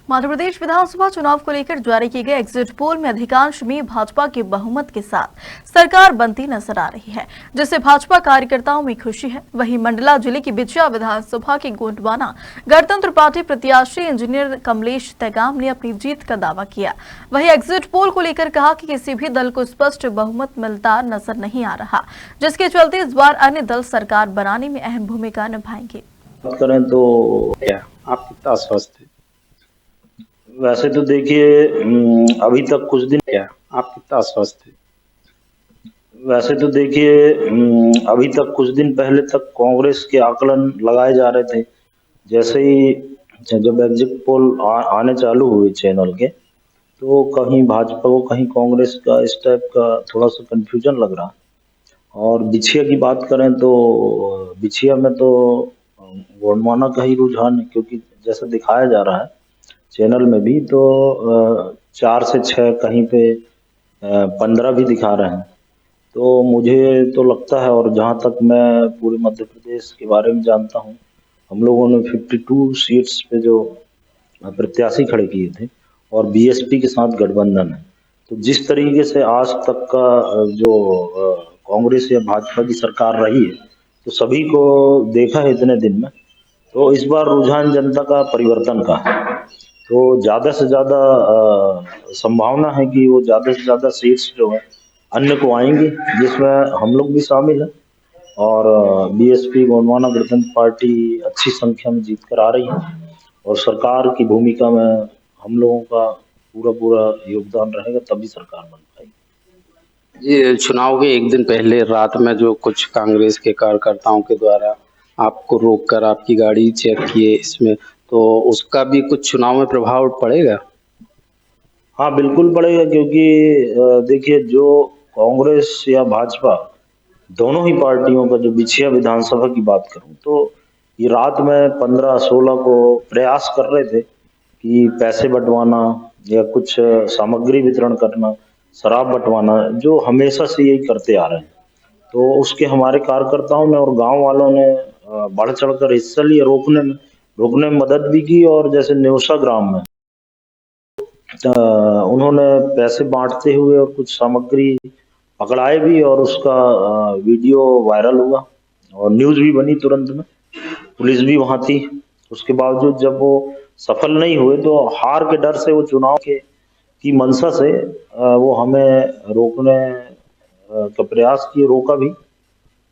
मध्य प्रदेश विधानसभा चुनाव को लेकर जारी किए गए एग्जिट पोल में अधिकांश में भाजपा के बहुमत के साथ सरकार बनती नजर आ रही है, जिससे भाजपा कार्यकर्ताओं में खुशी है। वहीं मंडला जिले की बिछिया विधानसभा के गोंडवाना गणतंत्र पार्टी प्रत्याशी इंजीनियर कमलेश तैगाम ने अपनी जीत का दावा किया। वहीं एग्जिट पोल को लेकर कहा कि किसी भी दल को स्पष्ट बहुमत मिलता नजर नहीं आ रहा, जिसके चलते इस बार अन्य दल सरकार बनाने में अहम भूमिका निभाएंगे। बात करें तो क्या आप कितना आश्वस्त है? वैसे तो देखिए, अभी तक कुछ दिन क्या आप कितना आश्वस्त है? वैसे तो देखिए, अभी तक कुछ दिन पहले तक कांग्रेस के आकलन लगाए जा रहे थे। जैसे ही जब एग्जिट पोल आने चालू हुए चैनल के, तो कहीं भाजपा को कहीं कांग्रेस का इस टाइप का थोड़ा सा कंफ्यूजन लग रहा। और बिछिया की बात करें तो बिछिया में तो गोंडवाना का ही रुझान है, क्योंकि जैसा दिखाया जा रहा है चैनल में भी, तो 4 से 6 कहीं पे 15 भी दिखा रहे हैं। तो मुझे तो लगता है, और जहाँ तक मैं पूरे मध्य प्रदेश के बारे में जानता हूँ, हम लोगों ने 52 सीट्स पे जो प्रत्याशी खड़े किए थे और बीएसपी के साथ गठबंधन है। तो जिस तरीके से आज तक का जो कांग्रेस या भाजपा की सरकार रही है, तो सभी को देखा है इतने दिन में, तो इस बार रुझान जनता का परिवर्तन का है। तो ज्यादा से ज्यादा संभावना है कि वो ज्यादा से ज्यादा सीट्स जो है अन्य को आएंगी, जिसमें हम लोग भी शामिल हैं। और बीएसपी गोंडवाना गणतंत्र पार्टी अच्छी संख्या में जीत कर आ रही है, और सरकार की भूमिका में हम लोगों का पूरा पूरा योगदान रहेगा, तभी सरकार बन पाएगी। ये चुनाव के एक दिन पहले रात में जो कुछ कांग्रेस के कार्यकर्ताओं के द्वारा आपको रोककर आपकी गाड़ी चेक किए, इसमें तो उसका भी कुछ चुनाव में प्रभाव पड़ेगा? हाँ, बिल्कुल पड़ेगा, क्योंकि देखिए, जो कांग्रेस या भाजपा दोनों ही पार्टियों का जो बिछिया विधानसभा की बात करूं, तो ये रात में 15-16 को प्रयास कर रहे थे कि पैसे बंटवाना या कुछ सामग्री वितरण करना, शराब बंटवाना, जो हमेशा से यही करते आ रहे हैं। तो उसके हमारे कार्यकर्ताओं ने और गांव वालों ने बढ़ चढ़कर हिस्सा लिया, रोकने में मदद भी की। और जैसे नेवसा ग्राम में उन्होंने पैसे बांटते हुए और कुछ सामग्री पकड़ाए भी, और उसका वीडियो वायरल हुआ और न्यूज भी बनी तुरंत में। पुलिस भी वहां थी। उसके बावजूद जब वो सफल नहीं हुए, तो हार के डर से वो चुनाव के की मंशा से वो हमें रोकने का प्रयास किए, रोका भी।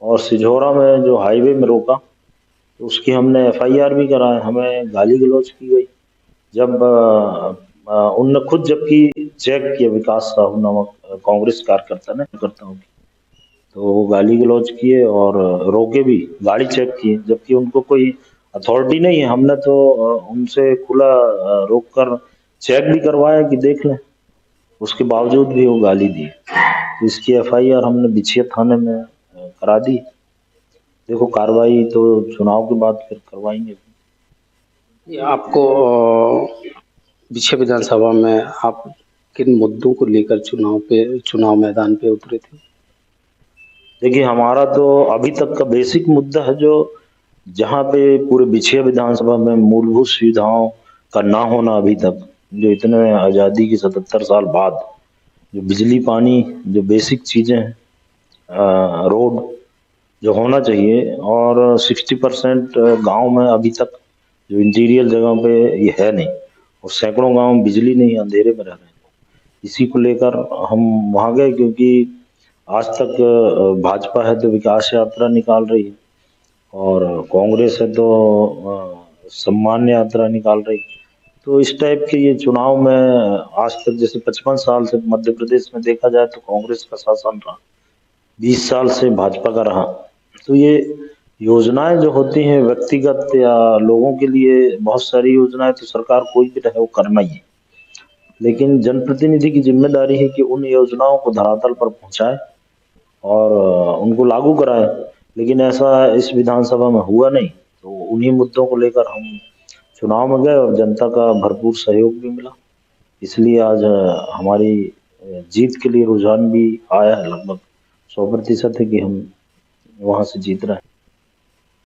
और सिझोरा में जो हाईवे में रोका, तो उसकी हमने एफआईआर भी कराया, हमें गाली गलौज की गई। जब उनने खुद जबकि चेक किया, विकास साहू नामक कांग्रेस कार्यकर्ता ने करता, तो वो गाली गलौज किए और रोके भी, गाड़ी चेक किए, जबकि उनको कोई अथॉरिटी नहीं है। हमने तो उनसे खुला रोक कर चेक भी करवाया कि देख लें, उसके बावजूद भी वो गाली दी। तो इसकी एफआईआर हमने बिछिया थाने में करा दी। देखो, कार्रवाई तो चुनाव के बाद फिर करवाएंगे। ये आपको बिछिया विधानसभा में आप किन मुद्दों को लेकर चुनाव मैदान पे उतरे थे? देखिए, हमारा तो अभी तक का बेसिक मुद्दा है, जो जहाँ पे पूरे बिछिया विधानसभा में मूलभूत सुविधाओं का ना होना अभी तक, जो इतने आज़ादी के 77 साल बाद, जो बिजली पानी, जो बेसिक चीज़ें हैं, रोड जो होना चाहिए, और 60% गाँव में अभी तक जो इंटीरियर जगह पे ये है नहीं, और सैकड़ों गाँव में बिजली नहीं, अंधेरे में रह रहे हैं। इसी को लेकर हम वहाँ गए, क्योंकि आज तक भाजपा है तो विकास यात्रा निकाल रही है, और कांग्रेस है तो सम्मान यात्रा निकाल रही है। तो इस टाइप के ये चुनाव में आज तक, जैसे 55 साल से मध्य प्रदेश में देखा जाए तो कांग्रेस का शासन रहा, 20 साल से भाजपा का रहा। तो ये योजनाएं जो होती हैं व्यक्तिगत या लोगों के लिए, बहुत सारी योजनाएं तो सरकार कोई भी रहे वो करना ही है, लेकिन जनप्रतिनिधि की जिम्मेदारी है कि उन योजनाओं को धरातल पर पहुंचाए और उनको लागू कराए। लेकिन ऐसा इस विधानसभा में हुआ नहीं, तो उन्हीं मुद्दों को लेकर हम चुनाव में गए, और जनता का भरपूर सहयोग भी मिला। इसलिए आज हमारी जीत के लिए रुझान भी आया है, लगभग 100% है कि हम वहां से जीत रहे हैं।